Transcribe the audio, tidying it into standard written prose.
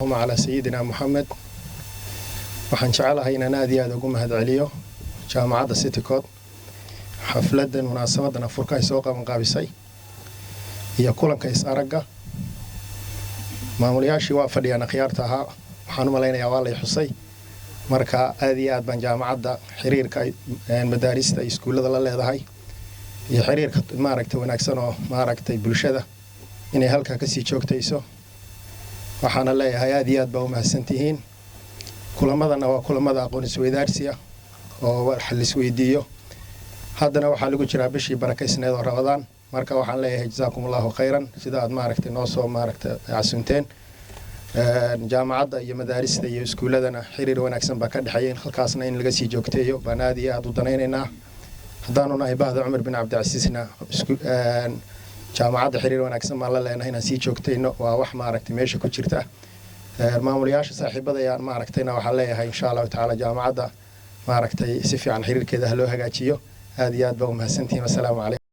على سيدنا محمد waxaan jecelahay inaan aad iyo aad ugu mahadceliyo jaamacadda City Code xafladan munaasabadan afurka ay soo qaban qaabisay iyo kulanka is aragga maamulayaashii waa fadhiyaan khiyaarta ahaa waxaan u maleynayaa waa la xusay marka aad iyo aad baan jaamacadda xiriirka madaarista iskuulada la leedahay iyo xiriirka maaragtay wanaagsan oo maaragtay bulshada inay halka ka sii joogtayso waxaan leeyahay aad iyo aad baa u mahadsantihiin kulamadana waa kulamada aqoon isweydaarsiga oo wax la isweydiiyo haddana waxa lagu jiraa bishii barakaysneed oo Ramadaan marka waxaan leeyahay jazaakumullahu khayran sida aad maaragtay noo soo maaragtay casuunteen jaamacadda iyo madaarista iyo iskuuladana xiriir wanaagsan baa ka dhaxayeen halkaasna in laga sii joogteeyo baan aad iyo aad u danaynaynaa haddaanu nahay bahda Umar bin Abdulcasiisna jaamacadda xiriir wanaagsan ma la leenahay inaan sii joogteyno waa wax maaragtay meesha ku jirta maamulayaasha saaxiibada ayaan maaragtayna waxa leeyahay insha Allah taala jaamacadda maaragtay si fiican xiriirkeeda loo hagaajiyo aad iyo aad baa u mahadsantihiin. Assalaamu calaykum.